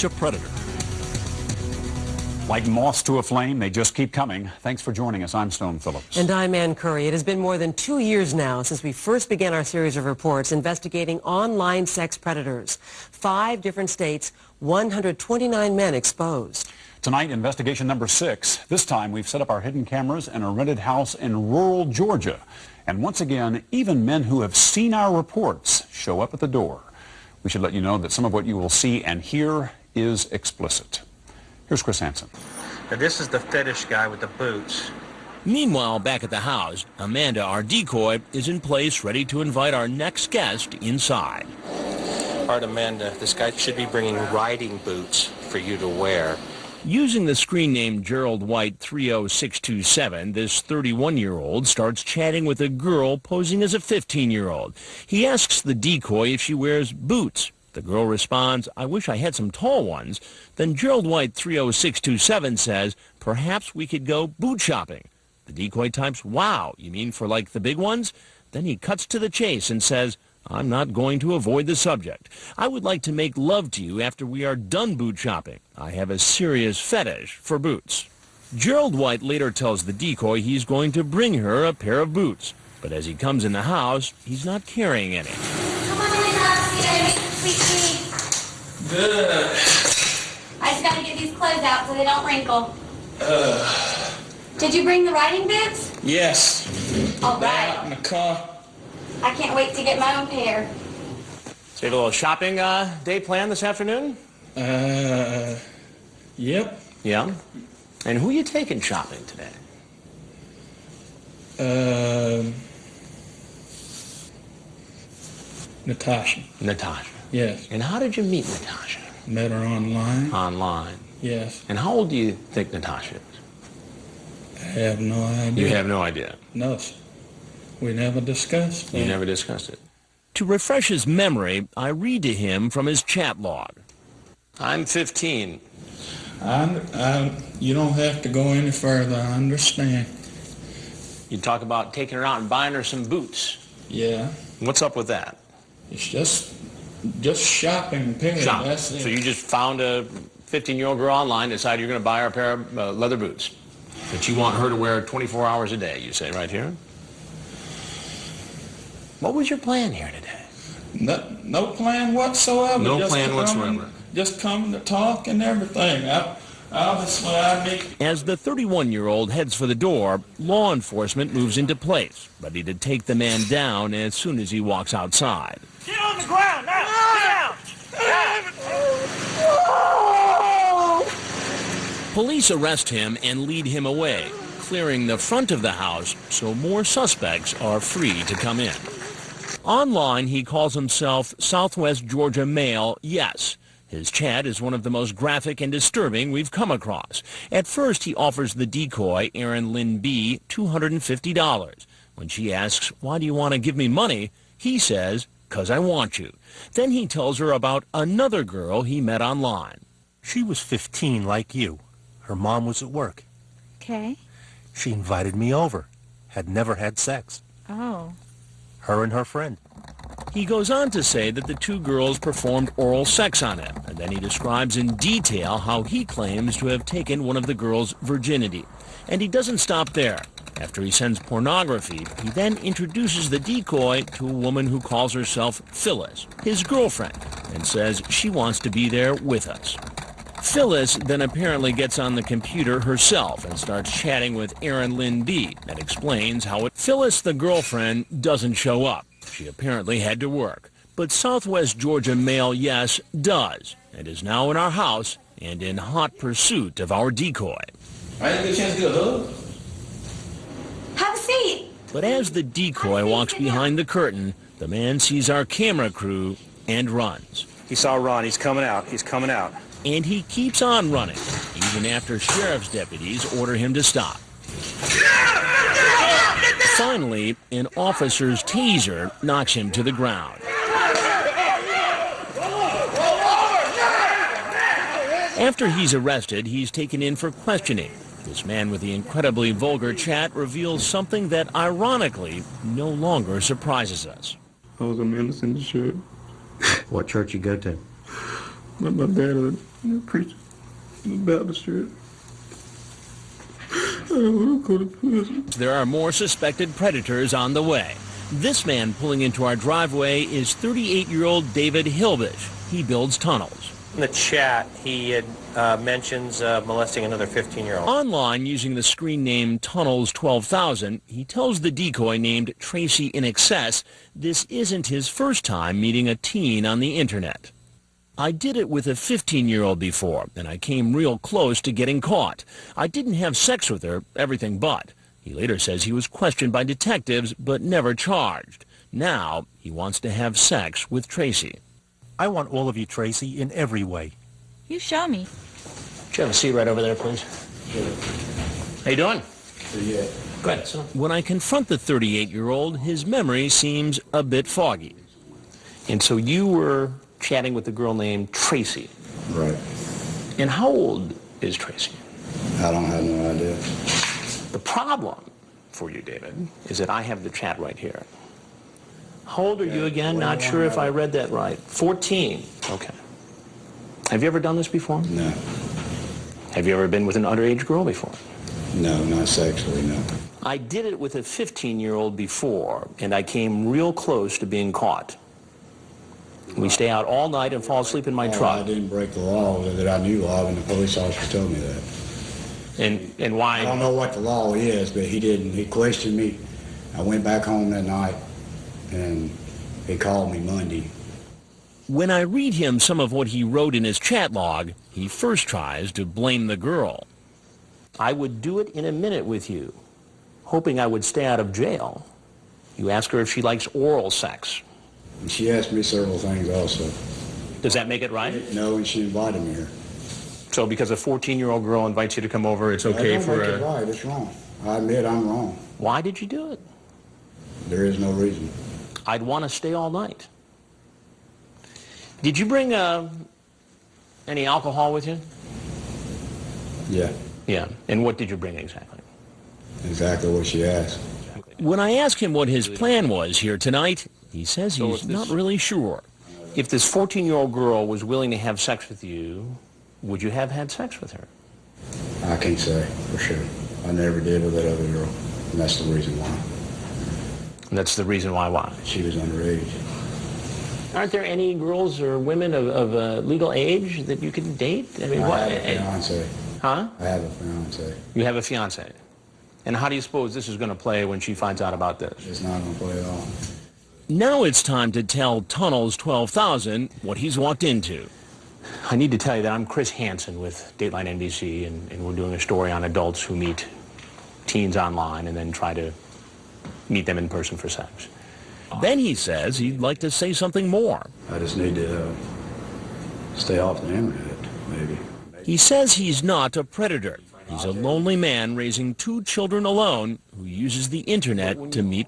catch a predator. Like moths to a flame, they just keep coming. Thanks for joining us. I'm Stone Phillips. And I'm Ann Curry. It has been more than 2 years now since we first began our series of reports investigating online sex predators. 5 different states, 129 men exposed. Tonight, investigation number 6. This time, we've set up our hidden cameras in a rented house in rural Georgia. And once again, even men who have seen our reports show up at the door. We should let you know that some of what you will see and hear is explicit. Here's Chris Hansen. Now, this is the fetish guy with the boots. Meanwhile, back at the house, Amanda, our decoy, is in place ready to invite our next guest inside. All right, Amanda, this guy should be bringing riding boots for you to wear. Using the screen name Gerald White 30627, this 31-year-old starts chatting with a girl posing as a 15-year-old. He asks the decoy if she wears boots. The girl responds, "I wish I had some tall ones." Then Gerald White 30627 says, "Perhaps we could go boot shopping." The decoy types, "Wow, you mean for like the big ones?" Then he cuts to the chase and says, "I'm not going to avoid the subject. I would like to make love to you after we are done boot shopping. I have a serious fetish for boots." Gerald White later tells the decoy he's going to bring her a pair of boots. But as he comes in the house, he's not carrying any. Come on in, sweetie. Good. I just gotta get these clothes out so they don't wrinkle. Did you bring the riding boots? Yes. All right. Out in the car. I can't wait to get my own pair. So you have a little shopping day planned this afternoon? Yep. Yeah? And who are you taking shopping today? Natasha. Natasha. Yes. And how did you meet Natasha? Met her online. Online. Yes. And how old do you think Natasha is? I have no idea. You have no idea? No, sir. We never discussed that. You never discussed it. To refresh his memory, I read to him from his chat log. "I'm 15. You don't have to go any further. I understand. You talk about taking her out and buying her some boots. Yeah. What's up with that?" It's just shopping, period. Shopping. That's it. So you just found a 15-year-old girl online, decided you're going to buy her a pair of leather boots. But you want her to wear 24 hours a day, you say right here? What was your plan here today? No plan whatsoever. No just plan whatsoever. Just coming to talk and everything. Obviously, I need... As the 31-year-old heads for the door, law enforcement moves into place, ready to take the man down as soon as he walks outside. Get on the ground now! Get down! Police arrest him and lead him away, clearing the front of the house so more suspects are free to come in. Online, he calls himself Southwest Georgia Male Yes. His chat is one of the most graphic and disturbing we've come across. At first, he offers the decoy, Erin Lynn B., $250. When she asks, "Why do you want to give me money?" he says, "'Cause I want you." Then he tells her about another girl he met online. She was 15 like you. Her mom was at work. Okay. She invited me over. Had never had sex. Oh. Her and her friend. He goes on to say that the two girls performed oral sex on him, and then he describes in detail how he claims to have taken one of the girls' virginity. And he doesn't stop there. After he sends pornography, he then introduces the decoy to a woman who calls herself Phyllis, his girlfriend, and says she wants to be there with us. Phyllis then apparently gets on the computer herself and starts chatting with Erin Lynn B. and explains how Phyllis, the girlfriend, doesn't show up. She apparently had to work. But Southwest Georgia Male Yes does, and is now in our house and in hot pursuit of our decoy. I didn't get a chance to get a hug. Have a seat. But as the decoy walks behind the curtain, the man sees our camera crew and runs. He saw Ron. He's coming out. He's coming out. And he keeps on running, even after sheriff's deputies order him to stop. Finally, an officer's taser knocks him to the ground. After he's arrested, he's taken in for questioning. This man with the incredibly vulgar chat reveals something that, ironically, no longer surprises us. I was a minister in the church. What church you go to? But my dad was a preacher in the Baptist church. I don't want to go to prison. There are more suspected predators on the way. This man pulling into our driveway is 38-year-old David Hilbish. He builds tunnels. In the chat, he had mentions molesting another 15-year-old. Online, using the screen name Tunnels 12,000, he tells the decoy named Tracy in Excess this isn't his first time meeting a teen on the internet. I did it with a 15-year-old before, and I came real close to getting caught. I didn't have sex with her, everything but. He later says he was questioned by detectives, but never charged. Now, he wants to have sex with Tracy. I want all of you, Tracy, in every way. You show me. Could you have a seat right over there, please? How you doing? Yeah. Go ahead, sit down. When I confront the 38-year-old, his memory seems a bit foggy. And so you were chatting with a girl named Tracy. Right. And how old is Tracy? I don't have no idea. The problem for you, David, is that I have the chat right here. How old are you again? Not sure if I read that right. 14. Okay. Have you ever done this before? No. Have you ever been with an underage girl before? No, not sexually, no. I did it with a 15-year-old before, and I came real close to being caught. We stay out all night and fall asleep in my I truck. didn't break the law that I knew of, and the police officer told me that. And why? I don't know what the law is, but he didn't. He questioned me. I went back home that night, and he called me Monday. When I read him some of what he wrote in his chat log, he first tries to blame the girl. I would do it in a minute with you, hoping I would stay out of jail. You ask her if she likes oral sex. And she asked me several things also. Does that make it right? No, and she invited me here. So because a 14-year-old girl invites you to come over, it's okay I don't for make it right. It's wrong. I admit I'm wrong. Why did you do it? There is no reason. I'd want to stay all night. Did you bring any alcohol with you? Yeah, Yeah. And what did you bring exactly? exactly what she asked. When I ask him what his plan was here tonight, he says So he's if not this- really sure. If this 14-year-old girl was willing to have sex with you, would you have had sex with her? I can't say for sure. I never did with that other girl, and that's the reason why. And that's the reason why. She was underage. Aren't there any girls or women of legal age that you could date? I mean, I have a fiance. Huh? I have a fiance. You have a fiance. And how do you suppose this is going to play when she finds out about this? It's not going to play at all. Now it's time to tell Tunnels 12,000 what he's walked into. I need to tell you that I'm Chris Hansen with Dateline NBC, and we're doing a story on adults who meet teens online and then try to meet them in person for sex. Then he says he'd like to say something more. I just need to stay off the internet, maybe. He says he's not a predator. He's a lonely man raising 2 children alone who uses the internet to meet